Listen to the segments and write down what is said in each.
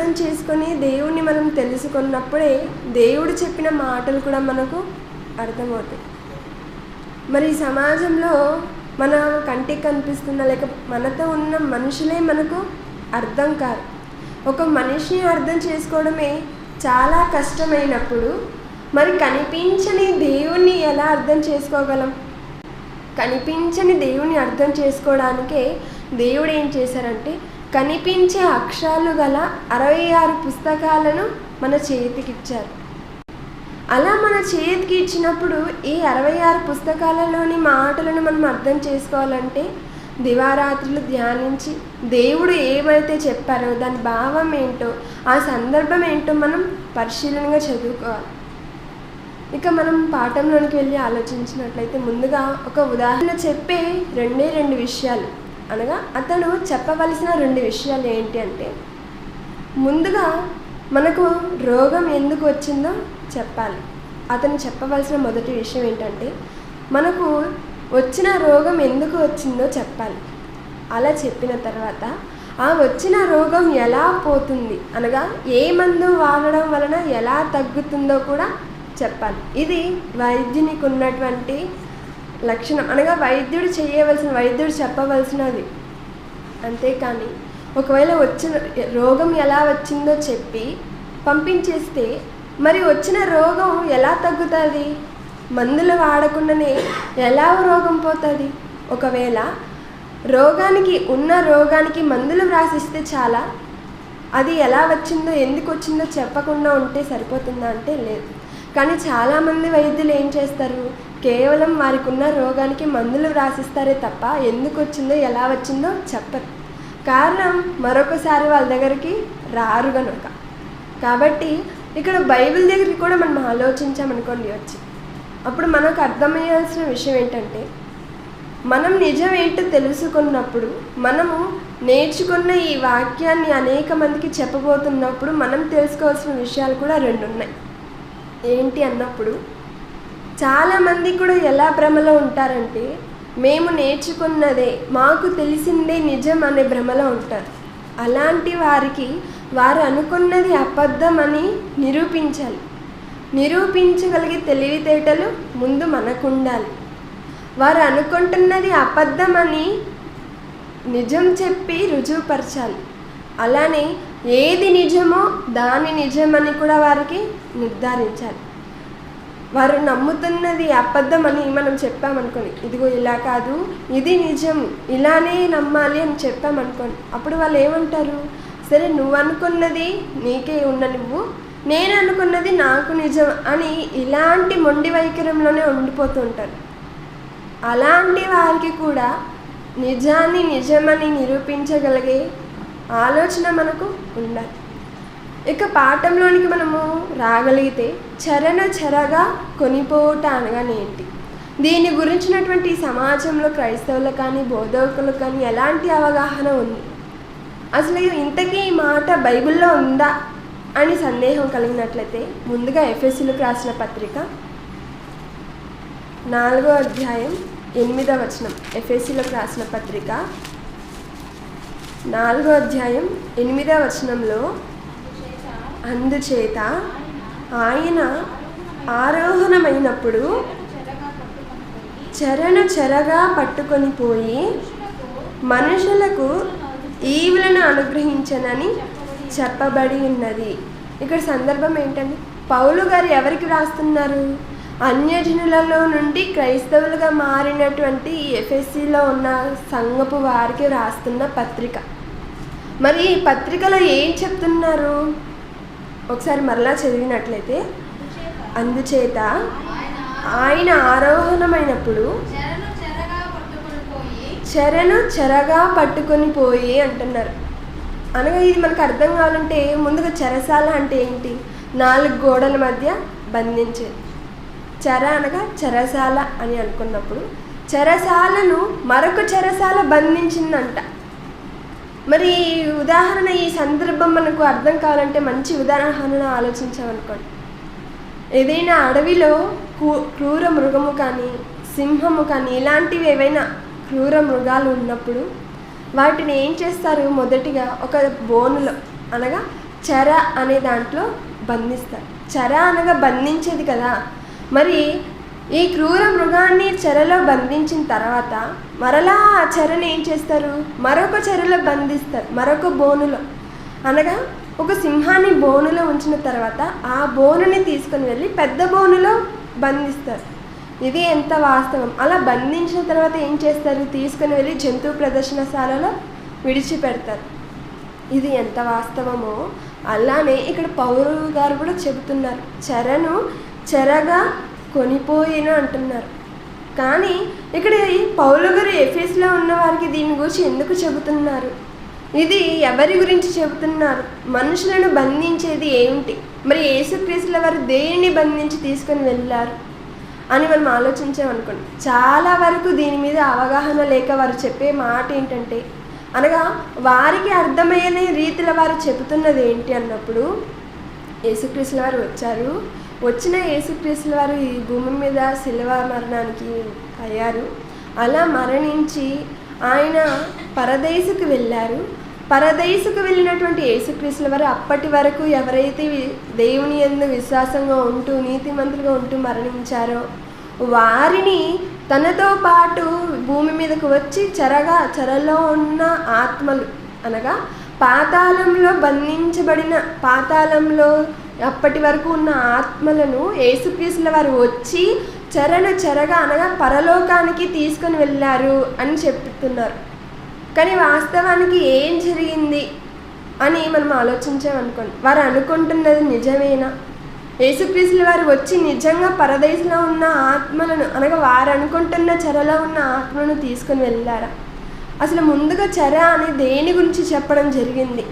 అర్థం చేసుకొని దేవుణ్ణి మనం తెలుసుకున్నప్పుడే దేవుడు చెప్పిన మాటలు కూడా మనకు అర్థమవుతాయి. మరి ఈ సమాజంలో మన కంటికి కనిపిస్తున్న లేక మనతో ఉన్న మనుషులే మనకు అర్థం కారు. ఒక మనిషిని అర్థం చేసుకోవడమే చాలా కష్టమైనప్పుడు మరి కనిపించని దేవుణ్ణి ఎలా అర్థం చేసుకోగలం? కనిపించని దేవుణ్ణి అర్థం చేసుకోవడానికే దేవుడు ఏం చేశారంటే కనిపించే అక్షరాలు గల 66 పుస్తకాలను మన చేతికి ఇచ్చారు. అలా మన చేతికి ఇచ్చినప్పుడు ఈ 66 పుస్తకాలలోని మాటలను మనం అర్థం చేసుకోవాలంటే దివారాత్రులు ధ్యానించి దేవుడు ఏమైతే చెప్పారో దాని భావం ఏంటో ఆ సందర్భం ఏంటో మనం పరిశీలనగా చదువుకోవాలి. ఇక మనం పాఠంలోనికి వెళ్ళి ఆలోచించినట్లయితే ముందుగా ఒక ఉదాహరణ చెప్పే 2 విషయాలు, అనగా అతను చెప్పవలసిన 2 విషయాలు ఏంటి అంటే, ముందుగా మనకు రోగం ఎందుకు వచ్చిందో చెప్పాలి. అతను చెప్పవలసిన మొదటి విషయం ఏంటంటే మనకు వచ్చిన రోగం ఎందుకు వచ్చిందో చెప్పాలి. అలా చెప్పిన తర్వాత ఆ వచ్చిన రోగం ఎలా పోతుంది, అనగా ఏ మందు వాడడం వలన ఎలా తగ్గుతుందో కూడా చెప్పాలి. ఇది వైద్యునికి ఉన్నటువంటి లక్షణం, అనగా వైద్యుడు చెప్పవలసినది. అంతేకాని ఒకవేళ వచ్చిన రోగం ఎలా వచ్చిందో చెప్పి పంపించేస్తే మరి వచ్చిన రోగం ఎలా తగ్గుతుంది? మందులు వాడకుండానే ఎలా రోగం పోతుంది? ఒకవేళ రోగానికి మందులు వ్రాసిస్తే చాలా, అది ఎలా వచ్చిందో ఎందుకు వచ్చిందో చెప్పకుండా ఉంటే సరిపోతుందా అంటే లేదు. కానీ చాలామంది వైద్యులు ఏం చేస్తారు, కేవలం వారికి ఉన్న రోగానికి మందులు వ్రాసిస్తారే తప్ప ఎందుకు వచ్చిందో ఎలా వచ్చిందో చెప్పరు. కారణం మరొకసారి వాళ్ళ దగ్గరికి రారు కనుక. కాబట్టి ఇక్కడ బైబిల్ దగ్గరికి కూడా మనం ఆలోచించామనుకోండి వచ్చి, అప్పుడు మనకు అర్థమయ్యాల్సిన విషయం ఏంటంటే మనం నిజం ఏంటో తెలుసుకున్నప్పుడు, మనము నేర్చుకున్న ఈ వాక్యాన్ని అనేక మందికి చెప్పబోతున్నప్పుడు మనం తెలుసుకోవాల్సిన విషయాలు కూడా 2 ఉన్నాయి. ఏంటి అన్నప్పుడు చాలామంది కూడా ఎలా భ్రమలో ఉంటారంటే మేము నేర్చుకున్నదే మాకు తెలిసిందే నిజం అనే భ్రమలో ఉంటారు. అలాంటి వారికి వారు అనుకున్నది అబద్ధం అని నిరూపించాలి. నిరూపించగలిగే తెలివితేటలు ముందు మనకు ఉండాలి. వారు అనుకుంటున్నది అబద్ధం అని నిజం చెప్పి రుజువుపరచాలి. అలానే ఏది నిజమో దాని నిజమని కూడా వారికి నిర్ధారించాలి. వారు నమ్ముతున్నది అబద్ధం అని మనం చెప్పామనుకోండి, ఇదిగో ఇలా కాదు ఇది నిజం ఇలానే నమ్మాలి అని చెప్పామనుకోండి, అప్పుడు వాళ్ళు ఏమంటారు, సరే నువ్వు అనుకున్నది నీకే నువ్వు, నేను అనుకున్నది నాకు నిజం అని ఇలాంటి మొండి వైఖరంలోనే ఉండిపోతూ ఉంటారు. అలాంటి వారికి కూడా నిజాన్ని నిజమని నిరూపించగలిగే ఆలోచన మనకు ఉండాలి. ఇక పాఠంలోనికి మనము రాగలిగితే చెరగా కొనిపోట అనగానే ఏంటి, దీని గురించినటువంటి సమాజంలో క్రైస్తవులకు కానీ బోధకులకు కానీ ఎలాంటి అవగాహన ఉంది, అసలు ఇంతకీ ఈ మాట బైబిల్లో ఉందా అని సందేహం కలిగినట్లయితే ముందుగా ఎఫెసీయులకు రాసిన పత్రిక 4వ అధ్యాయం 8వ వచనం. ఎఫెసీయులకు రాసిన పత్రిక 4వ అధ్యాయం 8వ వచనంలో, అందుచేత ఆయన ఆరోహణమైనప్పుడు చెరగా పట్టుకొని పోయి మనుషులకు ఈవులను అనుగ్రహించనని చెప్పబడి ఉన్నది. ఇక్కడ సందర్భం ఏంటండి, పౌలు గారు ఎవరికి రాస్తున్నారు, అన్యజనులలో నుండి క్రైస్తవులుగా మారినటువంటి ఈ ఎఫెసీలో ఉన్న సంఘపు వారికి రాస్తున్న పత్రిక. మరి ఈ పత్రికలో ఏం చెప్తున్నారు ఒకసారి మరలా చదివినట్లయితే, అందుచేత ఆయన ఆరోహణమైనప్పుడు చెరగా పట్టుకొని పోయి అంటున్నారు. అనగా ఇది మనకు అర్థం కావాలంటే ముందుగా చెరసాల అంటే ఏంటి, 4 గోడల మధ్య బంధించేది. చెర అనగా చెరసాల అని అనుకున్నప్పుడు చెరసాలను మరొక చెరసాల బంధించిందంట. మరి ఉదాహరణ ఈ సందర్భం మనకు అర్థం కావాలంటే మంచి ఉదాహరణ ఆలోచించామనుకోండి, ఏదైనా అడవిలో క్రూర మృగము కానీ సింహము కానీ ఇలాంటివి ఏవైనా క్రూర మృగాలు ఉన్నప్పుడు వాటిని ఏం చేస్తారు, మొదటిగా ఒక బోనులో అనగా చెర అనే దాంట్లో బంధిస్తారు. చెర అనగా బంధించేది కదా. మరి ఈ క్రూర మృగాన్ని చెరలో బంధించిన తర్వాత మరలా ఆ చెరని ఏం చేస్తారు, మరొక చెరలో బంధిస్తారు, మరొక బోనులో. అనగా ఒక సింహాన్ని బోనులో ఉంచిన తర్వాత ఆ బోనుని తీసుకొని వెళ్ళి పెద్ద బోనులో బంధిస్తారు. ఇది ఎంత వాస్తవం. అలా బంధించిన తర్వాత ఏం చేస్తారు, తీసుకొని వెళ్ళి జంతు ప్రదర్శనశాలలో విడిచిపెడతారు. ఇది ఎంత వాస్తవమో అలానే ఇక్కడ పౌలు గారు కూడా చెబుతున్నారు, చెరను చెరగా కొనిపోయిన అంటున్నారు. కానీ ఇక్కడ పౌలు గారు ఎఫెసులో ఉన్న వారికి దీని గురించి ఎందుకు చెబుతున్నారు, ఇది ఎవరి గురించి చెబుతున్నారు, మనుషులను బంధించేది ఏమిటి, మరి యేసుక్రీస్తుల వారు దేనిని బంధించి తీసుకొని వెళ్ళారు అని మనం ఆలోచించామనుకోండి. చాలా వరకు దీని మీద అవగాహన లేక వారు చెప్పే మాట ఏంటంటే, అనగా వారికి అర్థమయ్యే రీతిలో వారు చెబుతున్నది ఏంటి అన్నప్పుడు, యేసుక్రీస్తుల వారు వచ్చారు, వచ్చిన యేసుక్రీస్తుల వారు ఈ భూమి మీద శిలువ మరణానికి అయ్యారు, అలా మరణించి ఆయన పరదేశుకు వెళ్ళారు. పరదేశుకు వెళ్ళినటువంటి యేసుక్రీస్తుల వారు అప్పటి వరకు ఎవరైతే దేవుని యందు విశ్వాసంగా ఉంటూ నీతిమంతులుగా ఉంటూ మరణించారో వారిని తనతో పాటు భూమి మీదకు వచ్చి చెరలో ఉన్న ఆత్మలు, అనగా పాతాళంలో బంధించబడిన, పాతాళంలో అప్పటి వరకు ఉన్న ఆత్మలను యేసుక్రీస్తుల వారు వచ్చి చెరగా అనగా పరలోకానికి తీసుకొని వెళ్ళారు అని చెప్తున్నారు. కానీ వాస్తవానికి ఏం జరిగింది అని మనం ఆలోచించామనుకోండి, వారు అనుకుంటున్నది నిజమేనా? యేసుక్రీస్తుల వారు వచ్చి నిజంగా పరదేశంలో ఉన్న ఆత్మలను, అనగా వారు అనుకుంటున్న చెరలో ఉన్న ఆత్మలను తీసుకొని వెళ్ళారా? అసలు ముందుగా చెర అని దేని గురించి చెప్పడం జరిగింది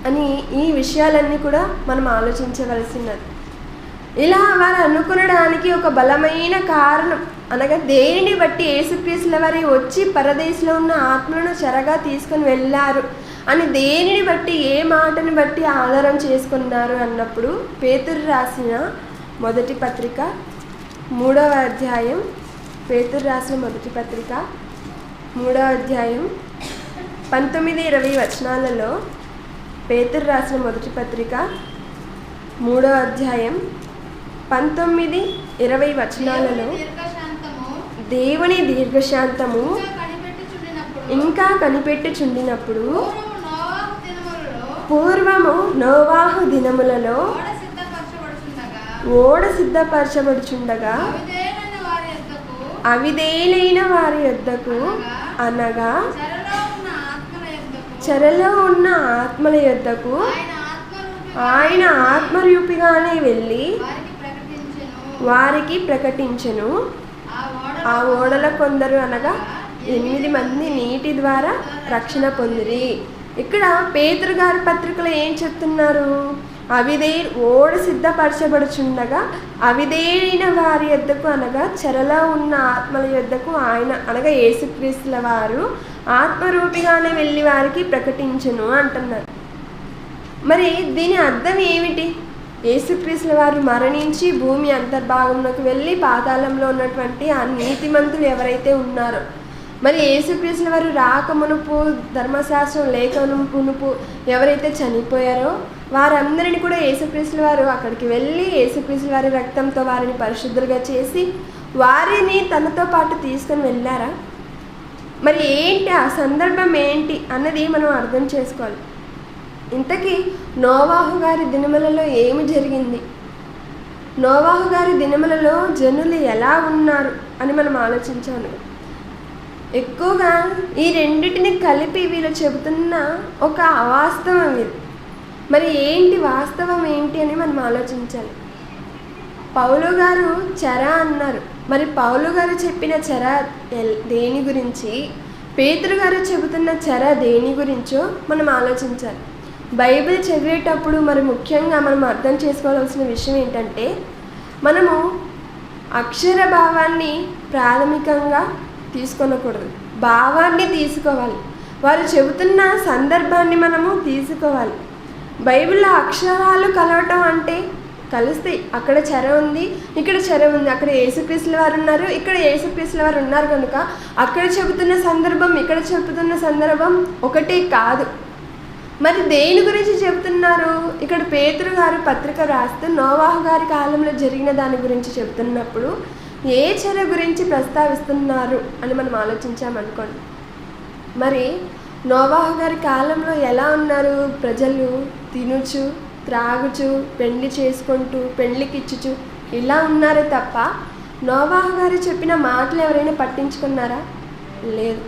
అని ఈ విషయాలన్నీ కూడా మనం ఆలోచించవలసినది. ఇలా వారు అనుకునడానికి ఒక బలమైన కారణం, అనగా దేనిని బట్టి యేసుక్రీస్తుల వారు వచ్చి పరదేశంలో ఉన్న ఆత్మలను చెరగా తీసుకొని వెళ్ళారు అని దేనిని బట్టి, ఏ మాటని బట్టి ఆధారం చేసుకున్నారు అన్నప్పుడు, పేతురు రాసిన మొదటి పత్రిక 3వ అధ్యాయం, పేతురు రాసిన మొదటి పత్రిక 3వ అధ్యాయం 19-20 వచనాలలో, పేతురు రాసిన మొదటి పత్రిక 3వ అధ్యాయం 19-20 వచనాలలో, దేవుని దీర్ఘశాంతము ఇంకా కనిపెట్టుచుండినప్పుడు, పూర్వము నోవాహు దినములలో ఓడ సిద్ధపరచబడుచుండగా అవిధేయులైన వారి యొద్దకు, అనగా చెరలో ఉన్న ఆత్మల యొద్దకు ఆయన ఆత్మరూపిగానే వెళ్ళి వారికి ప్రకటించెను. ఆ ఓడల కొందరు, అనగా 8 మంది నీటి ద్వారా రక్షణ పొందిరి. ఇక్కడ పేతురు గారి పత్రికలో ఏం చెప్తున్నారు, ఓడ సిద్ధపరచబడుచుండగా అవిధేయులైన వారి యొద్దకు, అనగా చెరలో ఉన్న ఆత్మల యొద్దకు ఆయన, అనగా యేసుక్రీస్తుల వారు ఆత్మరూపిగానే వెళ్ళి వారికి ప్రకటించును అంటున్నారు. మరి దీని అర్థం ఏమిటి? యేసుక్రీస్తుల వారు మరణించి భూమి అంతర్భాగంలోకి వెళ్ళి పాతాళంలో ఉన్నటువంటి ఆ నీతిమంతులు ఎవరైతే ఉన్నారో, మరి యేసుక్రీస్తుల వారు రాకమునుపు, ధర్మశాస్త్రం లేకమునుపు ఎవరైతే చనిపోయారో వారందరినీ కూడా యేసుక్రీస్తుల వారు అక్కడికి వెళ్ళి యేసుక్రీస్తుల వారి రక్తంతో వారిని పరిశుద్ధులుగా చేసి వారిని తనతో పాటు తీసుకొని వెళ్ళారా? మరి ఏంటి ఆ సందర్భం ఏంటి అన్నది మనం అర్థం చేసుకోవాలి. ఇంతకీ నోవాహు గారి దినములలో ఏమి జరిగింది, నోవాహు గారి దినములలో జనులు ఎలా ఉన్నారు అని మనం ఆలోచించాలి. ఎక్కువగా ఈ రెండిటిని కలిపి వీళ్ళు చెబుతున్న ఒక అవాస్తవం ఇది. మరి ఏంటి వాస్తవం ఏంటి అని మనం ఆలోచించాలి. పౌలు గారు చెర అన్నారు. మరి పౌలు గారు చెప్పిన చెర దేని గురించి, పేతురు గారు చెబుతున్న చెర దేని గురించో మనం ఆలోచించాలి. బైబిల్ చదివేటప్పుడు మరి ముఖ్యంగా మనం అర్థం చేసుకోవాల్సిన విషయం ఏంటంటే, మనము అక్షర భావాన్ని ప్రాథమికంగా తీసుకొనకూడదు, భావాన్ని తీసుకోవాలి. వారు చెబుతున్న సందర్భాన్ని మనము తీసుకోవాలి. బైబిల్లో అక్షరాలు కలవటం అంటే కలుస్తాయి. అక్కడ చెర ఉంది, ఇక్కడ చెర ఉంది, అక్కడ యేసుక్రీస్తుల వారు ఉన్నారు, ఇక్కడ యేసుక్రీస్తుల వారు ఉన్నారు కనుక అక్కడ చెబుతున్న సందర్భం ఇక్కడ చెబుతున్న సందర్భం ఒకటే కాదు. మరి దేని గురించి చెప్తున్నారు? ఇక్కడ పేతురు గారు పత్రిక రాస్తూ నోవాహు గారి కాలంలో జరిగిన దాని గురించి చెప్తున్నప్పుడు ఏ చెర గురించి ప్రస్తావిస్తున్నారు అని మనం ఆలోచించామనుకోండి. మరి నోవాహు గారి కాలంలో ఎలా ఉన్నారు ప్రజలు? తినుచు, త్రాగుచు, పెళ్లి చేసుకుంటూ, పెళ్లికిచ్చుచు ఇలా ఉన్నారే తప్ప నోవాహు గారు చెప్పిన మాటలు ఎవరైనా పట్టించుకున్నారా? లేదు.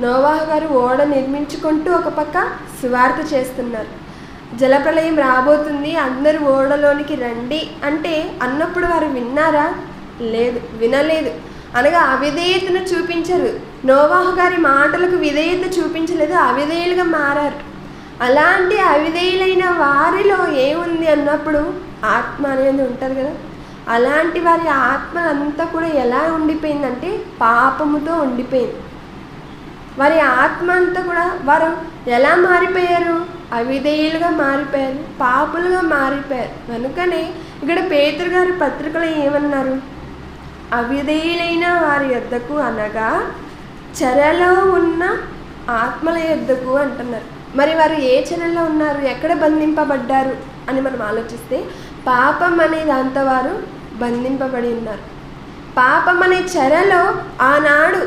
నోవాహు గారు ఓడ నిర్మించుకుంటూ ఒక పక్క సువార్త చేస్తున్నారు. జలప్రళయం రాబోతుంది, అందరూ ఓడలోనికి రండి అంటే అన్నప్పుడు వారు విన్నారా? లేదు, వినలేదు. అనగా అవిధేయతను చూపించరు. నోవాహు గారి మాటలకు విధేయత చూపించలేదు, అవిధేయులుగా మారారు. అలాంటి అవిధేయులైన వారిలో ఏముంది అన్నప్పుడు ఆత్మ అనేది ఉంటుంది కదా. అలాంటి వారి ఆత్మ అంతా కూడా ఎలా ఉండిపోయిందంటే పాపముతో ఉండిపోయింది. వారి ఆత్మ అంతా కూడా వారు ఎలా మారిపోయారు? అవిధేయులుగా మారిపోయారు, పాపులుగా మారిపోయారు. కనుకనే ఇక్కడ పేతురు గారి పత్రికలో ఏమన్నారు? అవిధేయులైన వారి యొద్దకు అనగా చెరలో ఉన్న ఆత్మల యొద్దకు అంటున్నారు. మరి వారు ఏ చెరలో ఉన్నారు? ఎక్కడ బంధింపబడ్డారు అని మనం ఆలోచిస్తే పాపం అనే దాంతో వారు బంధింపబడి ఉన్నారు. పాపం అనే చెరలో ఆనాడు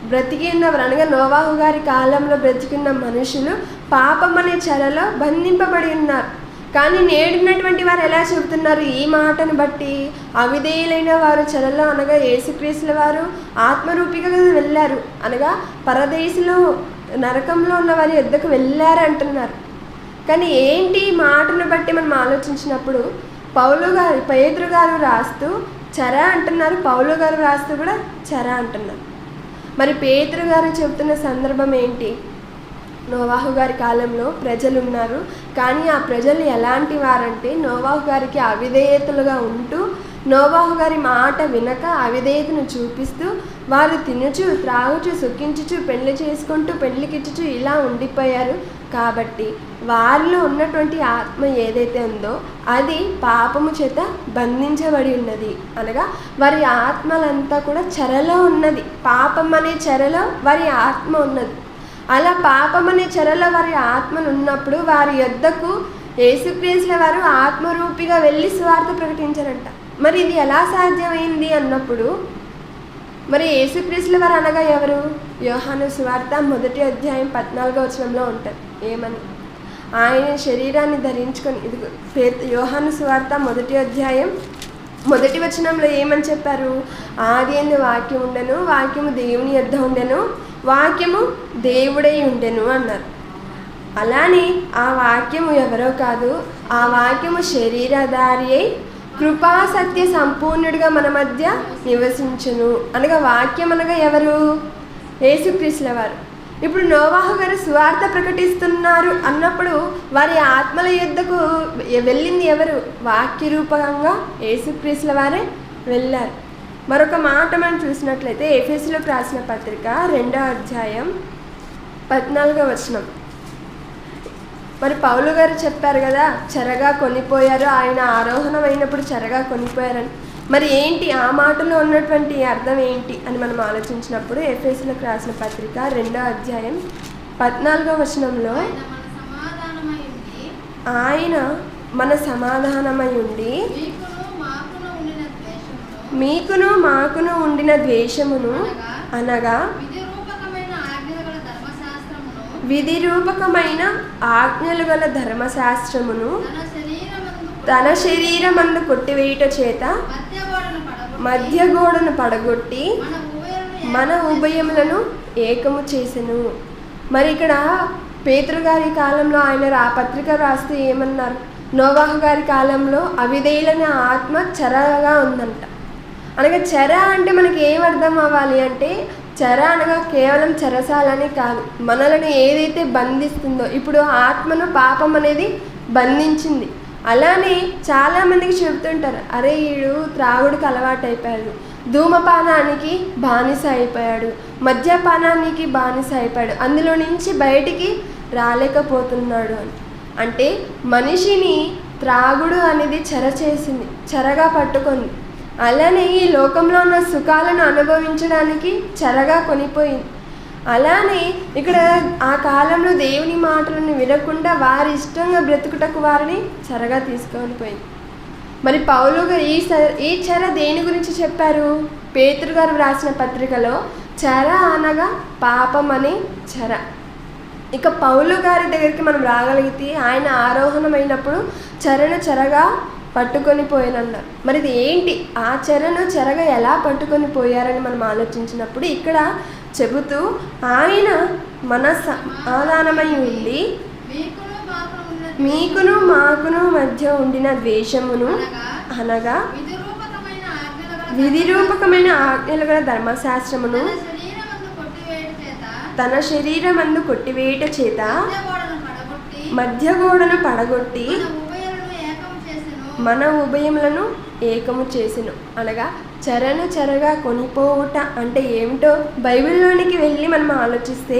బ్రతికి ఉన్నవారు, అనగా నోవాహు గారి కాలంలో బ్రతికున్న మనుషులు పాపం అనే చెరలో బంధింపబడి ఉన్నారు. కానీ నేడున్నటువంటి వారు ఎలా చెబుతున్నారు? ఈ మాటను బట్టి అవిధేయులైన వారు చెరలో, అనగా యేసుక్రీస్తుల వారు ఆత్మరూపిగా వెళ్ళారు, అనగా పరదేశంలో నరకంలో ఉన్న వారి యొద్దకు వెళ్ళారు అంటున్నారు. కానీ ఏంటి ఈ మాటను బట్టి మనం ఆలోచించినప్పుడు పేతురు గారు రాస్తూ చెర అంటున్నారు, పౌలు గారు రాస్తూ కూడా చెర అంటున్నారు. మరి పేతురు గారు చెబుతున్న సందర్భం ఏంటి? నోవాహు గారి కాలంలో ప్రజలు ఉన్నారు, కానీ ఆ ప్రజలు ఎలాంటి వారంటే నోవాహు గారికి అవిధేయతలుగా ఉంటూ, నోవాహు గారి మాట వినక అవిధేయతను చూపిస్తూ వారు తినుచు, త్రాగుచు, సుఖించుచు, పెళ్లి చేసుకుంటూ, పెళ్లికిచ్చుచు ఇలా ఉండిపోయారు. కాబట్టి వారిలో ఉన్నటువంటి ఆత్మ ఏదైతే ఉందో అది పాపము చేత బంధించబడి ఉన్నది. అనగా వారి ఆత్మలంతా కూడా చెరలో ఉన్నది. పాపం అనే చెరలో వారి ఆత్మ ఉన్నది. అలా పాపం అనే చెరలో వారి ఆత్మలు ఉన్నప్పుడు వారి యొద్దకు యేసుక్రీస్తుల వారు ఆత్మరూపిగా వెళ్ళి సువార్త ప్రకటించారంట. మరి ఇది ఎలా సాధ్యమైంది అన్నప్పుడు, మరి యేసుక్రీస్తుల వారు అనగా ఎవరు? యోహాను సువార్త 1వ అధ్యాయం 14వ వచనంలో ఉంటారు. ఏమని? ఆయన శరీరాన్ని ధరించుకొని, ఇది యోహాను సువార్త 1వ అధ్యాయం 1వ వచనంలో ఏమని చెప్పారు? ఆదియందు వాక్యం ఉండెను, వాక్యము దేవుని యొద్ద ఉండెను, వాక్యము దేవుడై ఉండెను అన్నారు. అలానే ఆ వాక్యము ఎవరో కాదు, ఆ వాక్యము శరీరధారి అయి కృపా సత్య సంపూర్ణుడిగా మన మధ్య నివసించును. అనగా వాక్యం అనగా ఎవరు? యేసుక్రీస్తుల వారు. ఇప్పుడు నోవాహు గారు సువార్త ప్రకటిస్తున్నారు అన్నప్పుడు వారి ఆత్మల యొద్దకు వెళ్ళింది ఎవరు? వాక్య రూపకంగా యేసుక్రీస్తుల వారే వెళ్ళారు. మరొక మాట మనం చూసినట్లయితే ఎఫెసీయులకు రాసిన పత్రిక 2వ అధ్యాయం 14వ వచనం. మరి పౌలు గారు చెప్పారు కదా, చెరగా కొనిపోయారు, ఆయన ఆరోహణం అయినప్పుడు చెరగా కొనిపోయారని. మరి ఏంటి ఆ మాటలో ఉన్నటువంటి అర్థం ఏంటి అని మనం ఆలోచించినప్పుడు ఎఫెసీయులకు రాసిన పత్రిక 2వ అధ్యాయం 14వ వచనంలో ఆయన మన సమాధానమై ఉండి మీకును మాకును ఉండిన ద్వేషమును, అనగా విధి రూపకమైన ఆజ్ఞలు గల ధర్మశాస్త్రమును తన శరీరమందు కొట్టివేయుట చేత మధ్య గోడను పడగొట్టి మన ఉభయములను ఏకము చేసెను. మరి ఇక్కడ పేతురు గారి కాలంలో ఆయన ఆ పత్రిక రాస్తూ ఏమన్నారు? నోవాహు గారి కాలంలో అవిధేయులైన ఆత్మ చెరగా ఉందంట. అనగా చెర అంటే మనకి ఏం అర్థం అవ్వాలి అంటే, చెర అనగా కేవలం చెరసాలని కాదు, మనలను ఏదైతే బంధిస్తుందో. ఇప్పుడు ఆత్మను పాపం అనేది బంధించింది. అలానే చాలామందికి చెబుతుంటారు, అరే వీడు త్రాగుడికి అలవాటు అయిపోయాడు, ధూమపానానికి బానిస అయిపోయాడు, మద్యపానానికి బానిస అయిపోయాడు, అందులో నుంచి బయటికి రాలేకపోతున్నాడు అని. అంటే మనిషిని త్రాగుడు అనేది చెర చేసింది, చెరగా పట్టుకుంది. అలానే ఈ లోకంలో ఉన్న సుఖాలను అనుభవించడానికి చెరగా కొనిపోయింది. అలానే ఇక్కడ ఆ కాలంలో దేవుని మాటలను వినకుండా వారి ఇష్టంగా బ్రతుకుటకు వారిని చెరగా తీసుకొని పోయింది. మరి పౌలు గారు ఈ చెర దేని గురించి చెప్పారు? పేతురు గారు వ్రాసిన పత్రికలో చెర అనగా పాపం అనే చెర. ఇక పౌలు గారి దగ్గరికి మనం రాగలిగితే ఆయన ఆరోహణమైనప్పుడు చెరను చెరగా పట్టుకొని పోయినన్నారు. మరి ఇది ఏంటి? ఆ చెరను చెరగా ఎలా పట్టుకొని పోయారని మనం ఆలోచించినప్పుడు ఇక్కడ చెబుతూ ఆయన మన సమాధానమై ఉండి మీకును మాకును మధ్య ఉండిన ద్వేషమును అనగా విధిరూపకమైన ఆజ్ఞలు గల ధర్మశాస్త్రమును తన శరీరమందు కొట్టివేయట చేత మధ్య గోడను పడగొట్టి మన ఉభయములను ఏకము చేసెను. అనగా చెరను చెరగా కొనిపోవుట అంటే ఏమిటో బైబిల్లోనికి వెళ్ళి మనం ఆలోచిస్తే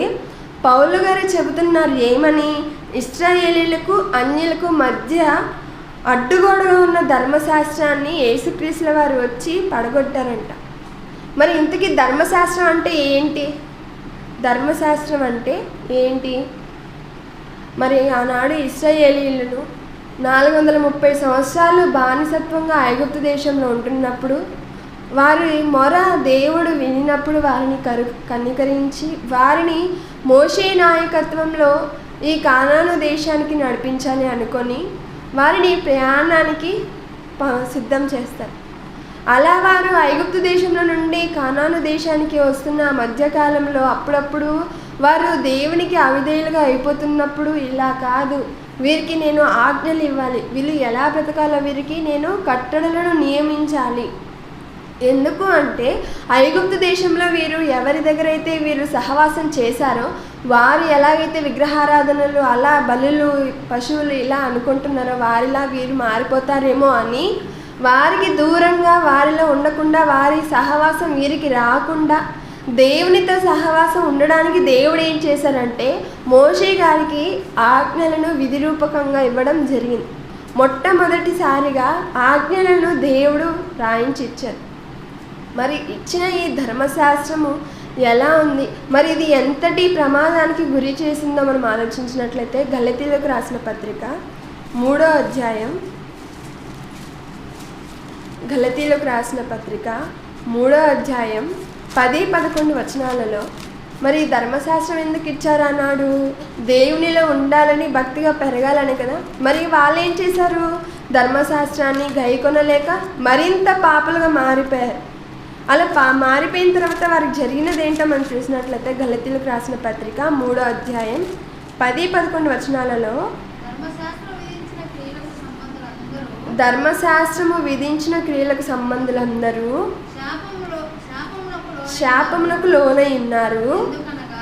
పౌలు గారు చెబుతున్నారు ఏమని? ఇశ్రాయేలీలకు అన్యులకు మధ్య అడ్డుగోడగా ఉన్న ధర్మశాస్త్రాన్ని యేసుక్రీస్తుల వారు వచ్చి పడగొట్టారంట. మరి ఇంతకీ ధర్మశాస్త్రం అంటే ఏంటి? ధర్మశాస్త్రం అంటే ఏంటి? మరి ఆనాడు ఇశ్రాయేలీయులను 430 సంవత్సరాలు బానిసత్వంగా ఐగుప్తు దేశంలో ఉంటున్నప్పుడు వారి మొర దేవుడు వినినప్పుడు వారిని కనికరించి వారిని మోషే నాయకత్వంలో ఈ కానాను దేశానికి నడిపించాలి అనుకొని వారిని ప్రయాణానికి సిద్ధం చేస్తారు. అలా వారు ఐగుప్తు దేశంలో నుండి కానాను దేశానికి వస్తున్న మధ్యకాలంలో అప్పుడప్పుడు వారు దేవునికి అవిధేయులుగా అయిపోతున్నప్పుడు ఇలా కాదు, వీరికి నేను ఆజ్ఞలు ఇవ్వాలి, వీళ్ళు ఎలా బ్రతకాలో వీరికి నేను కట్టడలను నియమించాలి. ఎందుకు అంటే ఐగుప్తు దేశంలో వీరు ఎవరి దగ్గర అయితే వీరు సహవాసం చేశారో వారు ఎలాగైతే విగ్రహారాధనలు అలా బలులు పశువులు ఇలా అనుకుంటున్నారో వారిలా వీరు మారిపోతారేమో అని వారికి దూరంగా వారిలో ఉండకుండా వారి సహవాసం వీరికి రాకుండా దేవునితో సహవాసం ఉండడానికి దేవుడు ఏం చేశారంటే మోషే గారికి ఆజ్ఞలను విధిరూపకంగా ఇవ్వడం జరిగింది. మొట్టమొదటిసారిగా ఆజ్ఞలను దేవుడు రాయించి ఇచ్చారు. మరి ఇచ్చిన ఈ ధర్మశాస్త్రము ఎలా ఉంది? మరి ఇది ఎంతటి ప్రమాదానికి గురి చేసిందో మనం ఆలోచించినట్లయితే గలతీయులకు రాసిన పత్రిక 3వ అధ్యాయం గలతీయులకు రాసిన పత్రిక 3వ అధ్యాయం 10-11 వచనాలలో మరి ధర్మశాస్త్రం ఎందుకు ఇచ్చారు అన్నాడు? దేవునిలో ఉండాలని భక్తిగా పెరగాలని కదా. మరి వాళ్ళు ఏం చేశారు? ధర్మశాస్త్రాన్ని గైకొనలేక మరింత పాపలుగా మారిపోయారు. అలా మారిపోయిన తర్వాత వారికి జరిగినది ఏంటో మనం చూసినట్లయితే గలతీయులకు రాసిన పత్రిక 3వ అధ్యాయం 10-11 వచనాలలో ధర్మశాస్త్రము విధించిన క్రియలకు సంబంధులందరూ శాపమునకు లోనై ఉన్నారు.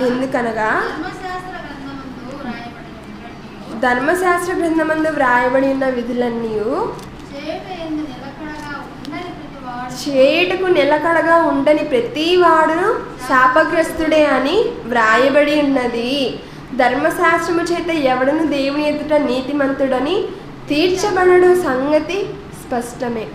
ఎందుకనగా ధర్మశాస్త్ర గ్రంథమందు వ్రాయబడి ఉన్న విధులన్నీ చేయుటకు నిలకడగా ఉండని ప్రతి వాడును శాపగ్రస్తుడే అని వ్రాయబడి ఉన్నది. ధర్మశాస్త్రము చేత ఎవడను దేవుని ఎదుట నీతిమంతుడని తీర్చబడడు సంగతి స్పష్టమే.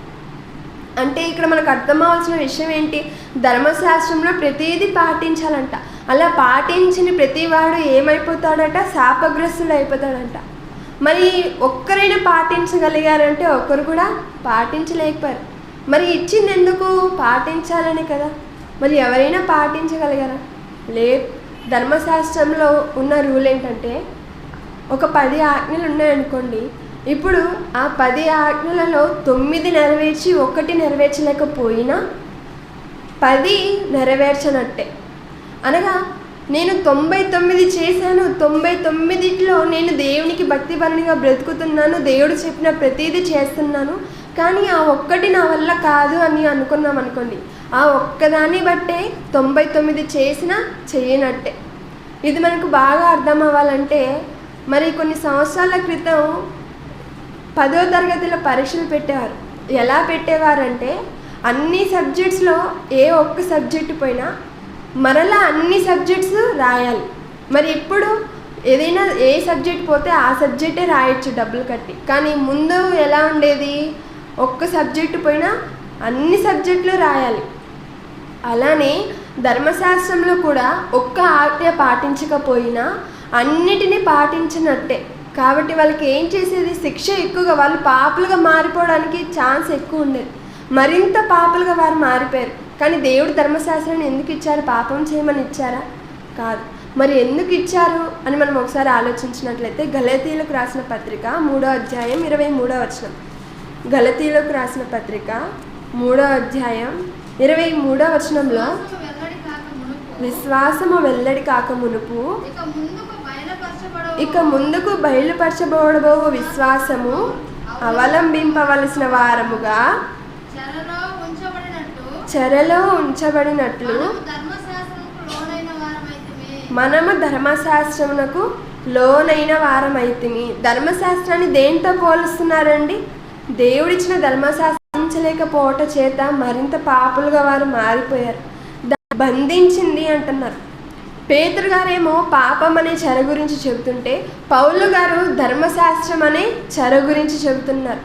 అంటే ఇక్కడ మనకు అర్థమవలసిన విషయం ఏంటి? ధర్మశాస్త్రంలో ప్రతిదీ పాటించాలంట. అలా పాటించిన ప్రతివాడు ఏమైపోతాడట? శాపగ్రస్తుడు అయిపోతాడంట. మరి ఒక్కరైనా పాటించగలిగారంటే ఒక్కరు కూడా పాటించలేకపోయారు. మరి ఇచ్చింది ఎందుకు? పాటించాలని కదా. మరి ఎవరైనా పాటించగలిగారా? లేదు. ధర్మశాస్త్రంలో ఉన్న రూల్ ఏంటంటే ఒక 10 ఆజ్ఞలు ఉన్నాయనుకోండి. ఇప్పుడు ఆ 10 ఆజ్ఞలలో 9 నెరవేర్చి 1 నెరవేర్చలేకపోయినా 10 నెరవేర్చనట్టే. అనగా నేను 99 చేశాను, 99లో నేను దేవునికి భక్తిపరునిగా బ్రతుకుతున్నాను, దేవుడు చెప్పిన ప్రతిదీ చేస్తున్నాను, కానీ ఆ ఒక్కటి నా వల్ల కాదు అని అనుకున్నాం అనుకోండి, ఆ ఒక్కదాన్ని బట్టే 99 చేసినా చేయనట్టే. ఇది మనకు బాగా అర్థం అవ్వాలంటే మరి కొన్ని సంవత్సరాల క్రితం 10వ తరగతిలో పరీక్షలు పెట్టేవారు. ఎలా పెట్టేవారంటే అన్ని సబ్జెక్ట్స్లో ఏ ఒక్క సబ్జెక్టు పోయినా మరలా అన్ని సబ్జెక్ట్స్ రాయాలి. మరి ఇప్పుడు ఏదైనా ఏ సబ్జెక్ట్ పోతే ఆ సబ్జెక్టే రాయొచ్చు డబ్బులు కట్టి. కానీ ముందు ఎలా ఉండేది? ఒక్క సబ్జెక్టు పోయినా అన్ని సబ్జెక్టులు రాయాలి. అలానే ధర్మశాస్త్రంలో కూడా ఒక్క ఆజ్ఞ పాటించకపోయినా అన్నిటినీ పాటించినట్టే. కాబట్టి వాళ్ళకి ఏం చేసేది, శిక్ష ఎక్కువగా, వాళ్ళు పాపులుగా మారిపోవడానికి ఛాన్స్ ఎక్కువ ఉండేది. మరింత పాపులుగా వారు మారిపోయారు. కానీ దేవుడు ధర్మశాస్త్రాన్ని ఎందుకు ఇచ్చారు? పాపం చేయమని ఇచ్చారా? కాదు. మరి ఎందుకు ఇచ్చారు అని మనం ఒకసారి ఆలోచించినట్లయితే గలతీయులకు రాసిన పత్రిక 3వ అధ్యాయం 23వ వచనం. గలతీయులకు రాసిన పత్రిక 3వ అధ్యాయం 23వ వచనంలో, విశ్వాసము వెల్లడి కాక మునుపు ఇక ముందుకు బయలుపరచబడబో విశ్వాసము అవలంబింపవలసిన వారముగా చెరలో ఉంచబడినట్లు మనము ధర్మశాస్త్రమునకు లోనైన వారమైతిమి. ధర్మశాస్త్రాన్ని దేంతో పోలుస్తున్నారండి? దేవుడిచ్చిన ధర్మశాస్త్రించలేకపోవట చేత మరింత పాపులుగా వారు మారిపోయారు. బంధించింది అంటున్నారు. పేతురు గారేమో పాపం అనే చెర గురించి చెబుతుంటే, పౌలు గారు ధర్మశాస్త్రం అనే చెర గురించి చెబుతున్నారు.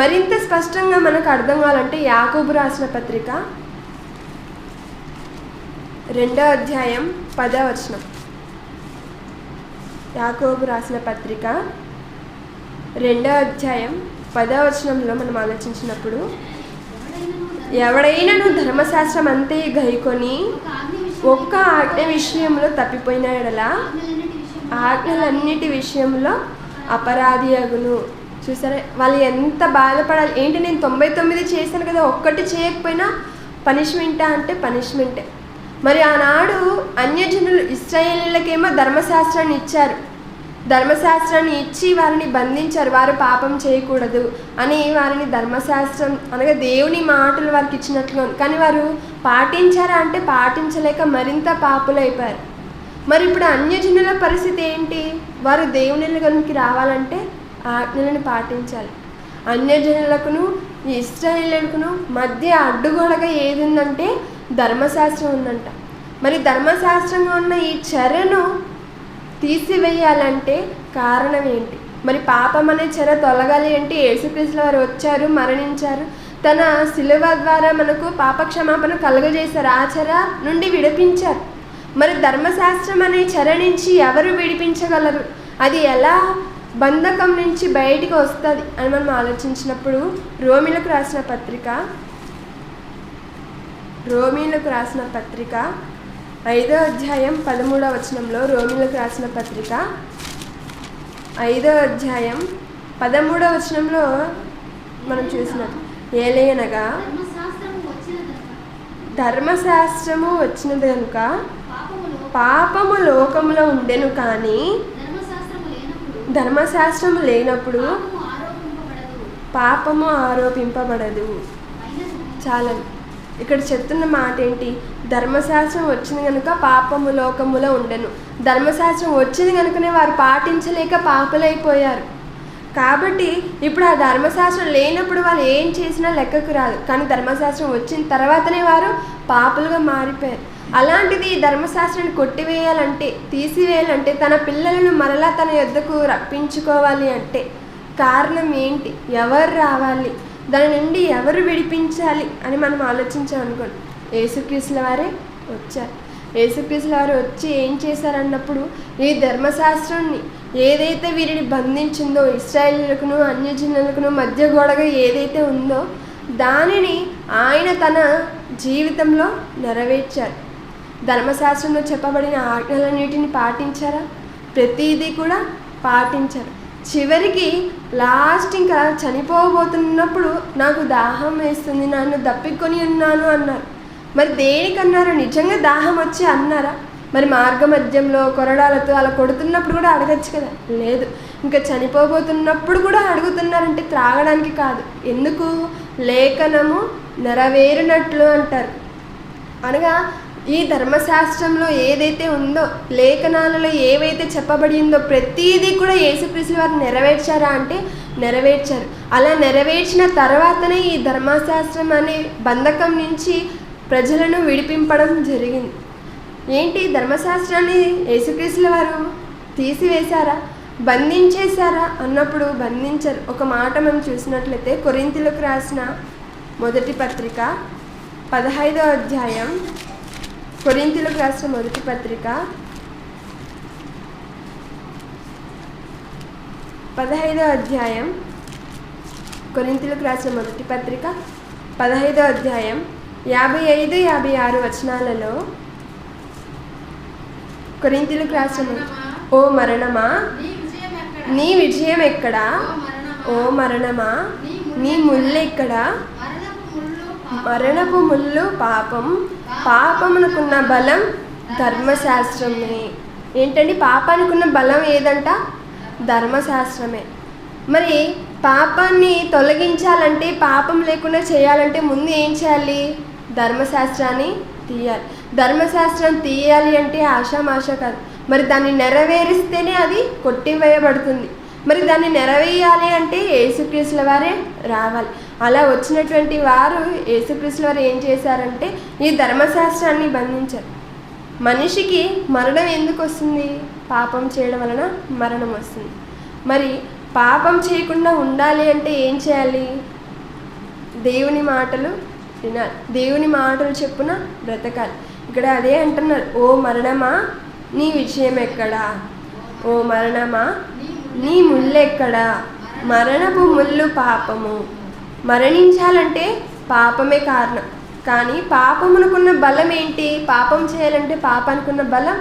మరింత స్పష్టంగా మనకు అర్థం కావాలంటే యాకోబు రాసిన పత్రిక 2వ అధ్యాయం 10వ వచనం. యాకోబు రాసిన పత్రిక 2వ అధ్యాయం 10వ వచనంలో మనం ఆలోచించినప్పుడు, ఎవడైనా ధర్మశాస్త్రం అంతే గైకొని ఒక్క ఆజ్ఞ విషయంలో తప్పిపోయిన ఎడల ఆజ్ఞలన్నిటి విషయంలో అపరాధి అగును. చూసారా, వాళ్ళు ఎంత బాధపడాలి. ఏంటి, నేను 99 చేశాను కదా, ఒక్కటి చేయకపోయినా పనిష్మెంటా అంటే పనిష్మెంటే. మరి ఆనాడు అన్యజనులు ఇశ్రాయేలీయులకేమో ధర్మశాస్త్రాన్ని ఇచ్చారు. ధర్మశాస్త్రాన్ని ఇచ్చి వారిని బంధించారు. వారు పాపం చేయకూడదు అని వారిని ధర్మశాస్త్రం అనగా దేవుని మాటలు వారికి ఇచ్చినట్లుగా. కానీ వారు పాటించారా అంటే పాటించలేక మరింత పాపులైపోయారు. మరి ఇప్పుడు అన్యజనుల పరిస్థితి ఏంటి? వారు దేవునిలోకి రావాలంటే ఆజ్ఞలను పాటించాలి. అన్యజనులకును ఇశ్రాయేలీయులకును మధ్య అడ్డుగోడగా ఏది ఉందంటే ధర్మశాస్త్రం ఉందంట. మరి ధర్మశాస్త్రంగా ఉన్న ఈ చెరను తీసివేయాలంటే కారణం ఏంటి? మరి పాపం అనే చెర తొలగాలి అంటే యేసుక్రీస్తుల వారు వచ్చారు, మరణించారు, తన శిలువ ద్వారా మనకు పాపక్షమాపణ కలుగజేశారు, ఆ చెర నుండి విడిపించారు. మరి ధర్మశాస్త్రం అనే చెర నుంచి ఎవరు విడిపించగలరు? అది ఎలా బంధకం నుంచి బయటికి వస్తుంది అని మనం ఆలోచించినప్పుడు రోమీలకు రాసిన పత్రిక 5వ అధ్యాయం 13వ వచనంలో, రోమీలకు రాసిన పత్రిక 5వ అధ్యాయం 13వ వచనంలో మనం చూసినట్టు, ఏలయనగా ధర్మశాస్త్రము వచ్చినది కనుక పాపము లోకములో ఉండెను, కానీ ధర్మశాస్త్రము లేనప్పుడు పాపము ఆరోపింపబడదు. చాలండి. ఇక్కడ చెప్తున్న మాట ఏంటి? ధర్మశాస్త్రం వచ్చింది కనుక పాపము లోకములో ఉండెను. ధర్మశాస్త్రం వచ్చింది కనుకనే వారు పాటించలేక పాపులైపోయారు. కాబట్టి ఇప్పుడు ఆ ధర్మశాస్త్రం లేనప్పుడు వాళ్ళు ఏం చేసినా లెక్కకు రాదు. కానీ ధర్మశాస్త్రం వచ్చిన తర్వాతనే వారు పాపులుగా మారిపోయారు. అలాంటిది ఈ ధర్మశాస్త్రాన్ని కొట్టివేయాలంటే, తీసివేయాలంటే, తన పిల్లలను మరలా తన యొద్దకు రప్పించుకోవాలి అంటే కారణం ఏంటి? ఎవరు రావాలి? దాని నుండి ఎవరు విడిపించాలి అని మనం ఆలోచించామనుకోండి, యేసుక్రీస్తుల వారే వచ్చారు. యేసుక్రీస్తుల వారు వచ్చి ఏం చేశారన్నప్పుడు, ఈ ధర్మశాస్త్రాన్ని ఏదైతే వీరిని బంధించిందో, ఇశ్రాయేలీయులకును అన్యజనులకును మధ్య గోడగా ఏదైతే ఉందో దానిని ఆయన తన జీవితంలో నెరవేర్చారు. ధర్మశాస్త్రంలో చెప్పబడిన ఆజ్ఞలన్నిటిని పాటించారా? ప్రతిదీ కూడా పాటించారు. చివరికి లాస్ట్ ఇంకా చనిపోబోతున్నప్పుడు నాకు దాహం వేస్తుంది, నన్ను దప్పికొని ఉన్నాను అన్నారు. మరి దేనికన్నారు? నిజంగా దాహం వచ్చి అన్నారా? మరి మార్గ మధ్యంలో కొరడాలతో అలా కొడుతున్నప్పుడు కూడా అడగచ్చు కదా? లేదు. ఇంకా చనిపోబోతున్నప్పుడు కూడా అడుగుతున్నారంటే త్రాగడానికి కాదు. ఎందుకు? లేఖనము నెరవేరినట్లు అంటారు. అనగా ఈ ధర్మశాస్త్రంలో ఏదైతే ఉందో, లేఖనాలలో ఏవైతే చెప్పబడి ఉందో ప్రతిదీ కూడా యేసుక్రీస్తు వారు నెరవేర్చారా అంటే నెరవేర్చారు. అలా నెరవేర్చిన తర్వాతనే ఈ ధర్మశాస్త్రం అనే బంధకం నుంచి ప్రజలను విడిపింపడం జరిగింది. ఏంటి? ధర్మశాస్త్రాన్ని యేసుక్రీస్తుల వారు తీసివేశారా, బంధించేశారా అన్నప్పుడు బంధించరు. ఒక మాట మనం చూసినట్లయితే కొరింథీయులకు రాసిన మొదటి పత్రిక 15వ అధ్యాయం కొరింథీయులకు రాసిన మొదటి పత్రిక 15వ అధ్యాయం. కొరింథీయులకు రాసిన మొదటి పత్రిక 15వ అధ్యాయం 55-56 వచనాలలో కొరింథీయులకు రాసిన ఓ మరణమా నీ విజయం ఎక్కడా, ఓ మరణమా నీ ముల్లెక్కడా. మరణపు ముళ్ళు పాపం, పాపమునకున్న బలం ధర్మశాస్త్రమే. ఏంటండి పాపానికున్న బలం ఏదంట? ధర్మశాస్త్రమే. మరి పాపాన్ని తొలగించాలంటే, పాపం లేకుండా చేయాలంటే ముందు ఏం చేయాలి? ధర్మశాస్త్రాన్ని తీయాలి. ధర్మశాస్త్రం తీయాలి అంటే ఆషామాష కాదు. మరి దాన్ని నెరవేరిస్తేనే అది కొట్టివేయబడుతుంది. మరి దాన్ని నెరవేయాలి అంటే యేసుక్రీస్తుల వారే రావాలి. అలా వచ్చినటువంటి వారు యేసుక్రీస్తుల వారు ఏం చేశారంటే ఈ ధర్మశాస్త్రాన్ని బంధించారు. మనిషికి మరణం ఎందుకు వస్తుంది? పాపం చేయడం వలన మరణం వస్తుంది. మరి పాపం చేయకుండా ఉండాలి అంటే ఏం చేయాలి? దేవుని మాటలు వినాలి, దేవుని మాటలు చెప్పున బ్రతకాలి. ఇక్కడ అదే అంటున్నారు, ఓ మరణమా నీ విజయం ఎక్కడా, ఓ మరణమా నీ ముల్లెక్కడా. మరణపు ముళ్ళు పాపము. మరణించాలంటే పాపమే కారణం. కానీ పాపమునకున్న బలం ఏంటి? పాపం చేయాలంటే పాపానికున్న బలం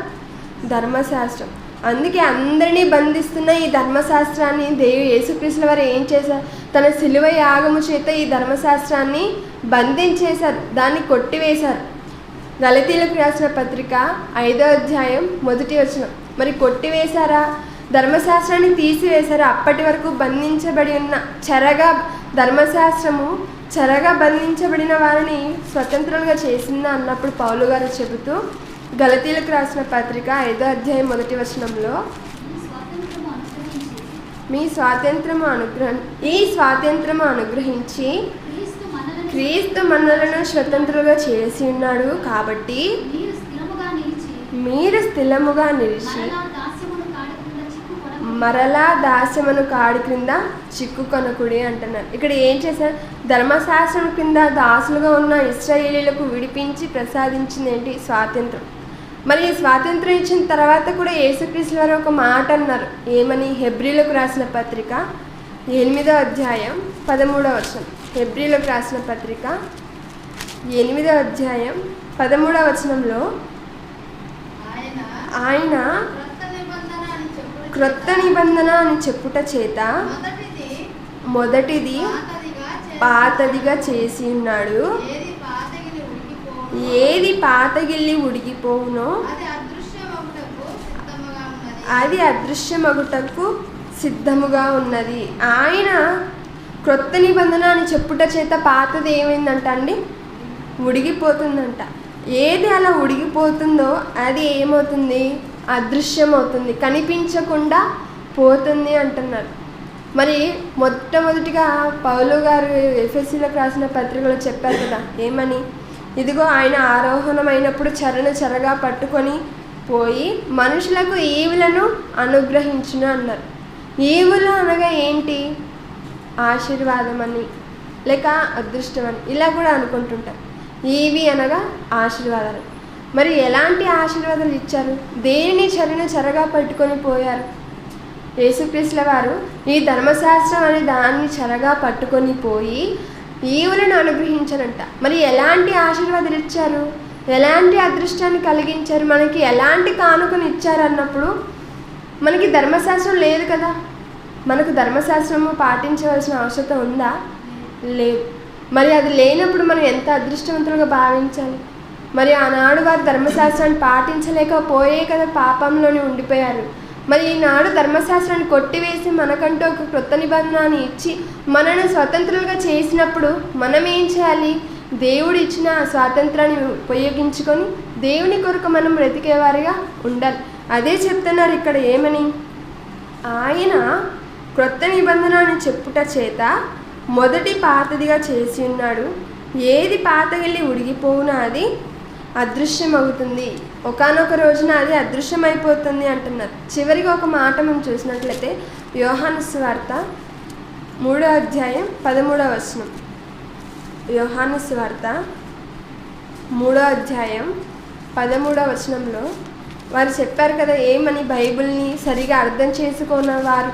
ధర్మశాస్త్రం. అందుకే అందరినీ బంధిస్తున్న ఈ ధర్మశాస్త్రాన్ని యేసుక్రీస్తుల వారు ఏం చేశారు? తన శిలువ యాగము చేత ఈ ధర్మశాస్త్రాన్ని బంధించేశారు, దాన్ని కొట్టివేశారు. గలతీయులకు రాసిన పత్రిక 5వ అధ్యాయం 1వ వచనం. మరి కొట్టివేశారా? ధర్మశాస్త్రాన్ని తీసివేశారా? అప్పటి వరకు బంధించబడి ఉన్న ధర్మశాస్త్రము చెరగా బంధించబడిన వారిని స్వతంత్రంగా చేసిందా అన్నప్పుడు పౌలు గారు చెబుతూ గలతీయులకు రాసిన పత్రిక 5వ అధ్యాయం 1వ వచనంలో ఈ స్వాతంత్రము అనుగ్రహించి క్రీస్తు మనలను స్వతంత్రులుగా చేసి ఉన్నాడు. కాబట్టి మీరు స్థిరముగా నిలిచి మరలా దాస్యమును కాడి క్రింద చిక్కుకొనకుడి అంటున్నారు. ఇక్కడ ఏం చేశారు? ధర్మశాస్త్రం కింద దాసులుగా ఉన్న ఇశ్రాయేలీయులకు విడిపించి ప్రసాదించింది ఏంటి? స్వాతంత్రం. మరి ఈ స్వాతంత్రం ఇచ్చిన తర్వాత కూడా యేసుక్రీస్తుల వారు ఒక మాట అన్నారు. ఏమని? హెబ్రీలకు రాసిన పత్రిక 8వ అధ్యాయం 13వ వచనం. హెబ్రీలకు రాసిన పత్రిక 8వ అధ్యాయం 13వ వచనంలో ఆయన క్రొత్త నిబంధన అని చెప్పుట చేత మొదటిది పాతదిగా చేసి ఉన్నాడు. ఏది పాతగిల్లి ఉడిగిపోవునో అది అదృశ్యమగుటకు సిద్ధముగా ఉన్నది. ఆయన క్రొత్త నిబంధన అని చెప్పుట చేత పాతది ఏమైందంట అండి? ఉడిగిపోతుందంట. ఏది అలా ఉడిగిపోతుందో అది ఏమవుతుంది? అదృశ్యమవుతుంది, కనిపించకుండా పోతుంది అంటున్నారు. మరి మొట్టమొదటిగా పౌలు గారు ఎఫెసీలకు రాసిన పత్రికలో చెప్పారు కదా, ఏమని? ఇదిగో ఆయన ఆరోహణమైనప్పుడు చెరగా పట్టుకొని పోయి మనుషులకు ఈవులను అనుగ్రహించును అన్నారు. ఈవులు అనగా ఏంటి? ఆశీర్వాదం అని లేక అదృష్టం అని ఇలా కూడా అనుకుంటుంటారు. ఈవి అనగా ఆశీర్వాదాలు. మరి ఎలాంటి ఆశీర్వాదాలు ఇచ్చారు? దేనిని చెరగా పట్టుకొని పోయారు? యేసుక్రీస్తుల వారు ఈ ధర్మశాస్త్రం అనే దాన్ని చెరగా పట్టుకొని పోయి ఈవులను అనుగ్రహించారంట. మరి ఎలాంటి ఆశీర్వాదాలు ఇచ్చారు? ఎలాంటి అదృష్టాన్ని కలిగించారు? మనకి ఎలాంటి కానుకను ఇచ్చారు అన్నప్పుడు మనకి ధర్మశాస్త్రం లేదు కదా. మనకు ధర్మశాస్త్రము పాటించవలసిన అవసరం ఉందా? లేదు. మరి అది లేనప్పుడు మనం ఎంత అదృష్టవంతులుగా భావించాలి? మరి ఆనాడు వారు ధర్మశాస్త్రాన్ని పాటించలేకపోయే కదా పాపంలోనే ఉండిపోయారు. మరి ఈనాడు ధర్మశాస్త్రాన్ని కొట్టివేసి మనకంటూ ఒక క్రొత్త నిబంధనని ఇచ్చి మనల్ని స్వతంత్రులుగా చేసినప్పుడు మనం ఏం చేయాలి? దేవుడు ఇచ్చిన ఆ స్వాతంత్రాన్ని ఉపయోగించుకొని దేవుని కొరకు మనం బ్రతికేవారిగా ఉండాలి. అదే చెప్తున్నారు ఇక్కడ. ఏమని? ఆయన క్రొత్త నిబంధన అని చెప్పుట చేత మొదటి పాతదిగా చేసి ఉన్నాడు. ఏది పాతగిల్లి ఉడిగిపోవునా అది అదృశ్యమవుతుంది. ఒకానొక రోజున అది అదృశ్యమైపోతుంది అంటున్నారు. చివరిగా ఒక మాట మనం చూసినట్లయితే యోహాను సువార్త 3వ అధ్యాయం 13వ వచనం. యోహాను సువార్త 3వ అధ్యాయం 13వ వచనంలో వారు చెప్పారు కదా, ఏమని బైబిల్ని సరిగా అర్థం చేసుకున్న వారు,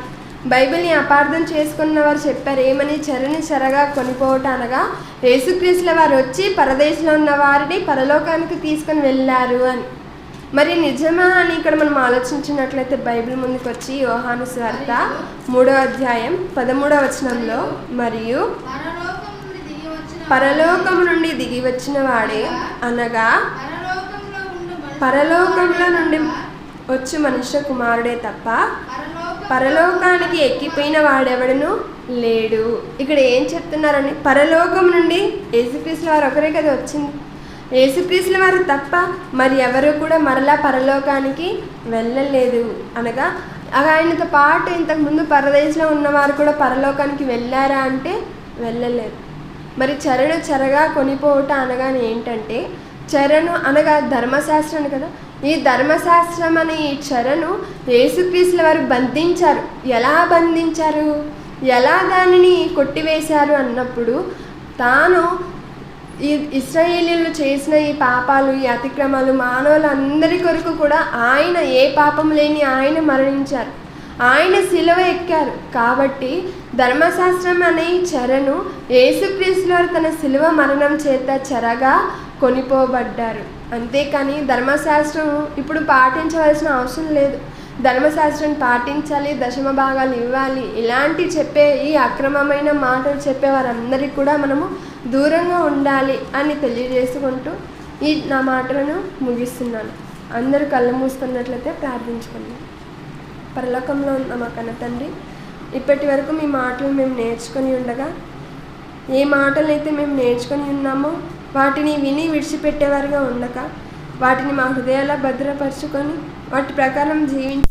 బైబిల్ని అపార్థం చేసుకున్న వారు చెప్పారు ఏమని, చెరని చెరగా కొనిపోవటం అనగా యేసుక్రీస్తుల వారు వచ్చి పరదేశంలో ఉన్న వారిని పరలోకానికి తీసుకొని వెళ్ళారు అని. మరి నిజమా అని ఇక్కడ మనం ఆలోచించినట్లయితే బైబిల్ ముందుకు వచ్చి యోహాను సువార్త 3వ అధ్యాయం 13వ వచనంలో, మరియు పరలోకము నుండి దిగి వచ్చిన వాడే అనగా పరలోకంలో నుండి వచ్చు మనుష్య కుమారుడే తప్ప పరలోకానికి ఎక్కిపోయిన వాడెవడను లేడు. ఇక్కడ ఏం చెప్తున్నారని, పరలోకం నుండి యేసుక్రీస్తుల వారు ఒకరే కదా వచ్చింది, యేసుక్రీస్తుల వారు తప్ప మరి ఎవరు కూడా మరలా పరలోకానికి వెళ్ళలేదు అనగా, ఆయనతో పాటు ఇంతకుముందు పరదేశంలో ఉన్నవారు కూడా పరలోకానికి వెళ్ళారా అంటే వెళ్ళలేదు. మరి చెరను చెరగా కొనిపోవట అనగానే ఏంటంటే, చెరను అనగా ధర్మశాస్త్రం కదా, ఈ ధర్మశాస్త్రం అనే ఈ చెరను యేసుక్రీస్తుల వారు బంధించారు. ఎలా బంధించారు, ఎలా దానిని కొట్టివేశారు అన్నప్పుడు, తాను ఈ ఇశ్రాయేలీయులు చేసిన ఈ పాపాలు, ఈ అతిక్రమాలు, మానవులందరి కొరకు కూడా ఆయన, ఏ పాపం లేని ఆయన మరణించారు, ఆయన సిలువ ఎక్కారు. కాబట్టి ధర్మశాస్త్రం అనే చెరను యేసుక్రీస్తు వారు తన సిలువ మరణం చేత చెరగా కొనిపోబడ్డారు. అంతేకాని ధర్మశాస్త్రం ఇప్పుడు పాటించవలసిన అవసరం లేదు. ధర్మశాస్త్రం పాటించాలి, దశమ భాగాలు ఇవ్వాలి, ఇలాంటి చెప్పే ఈ అక్రమమైన మాటలు చెప్పే వారందరికీ కూడా మనము దూరంగా ఉండాలి అని తెలియజేసుకుంటూ ఈ నా మాటలను ముగిస్తున్నాను. అందరూ కళ్ళు మూసుకున్నట్లయితే ప్రార్థించుకుందాం. పరలోకంలో ఉన్న మా కన్న తండ్రి, ఇప్పటి వరకు మీ మాటలు మేము నేర్చుకొని ఉండగా, ఏ మాటలైతే మేము నేర్చుకొని ఉన్నామో వాటిని విని విడిచిపెట్టేవారుగా ఉండక, వాటిని మా హృదయాల్లో భద్రపరుచుకొని వాటి ప్రకారం జీవించి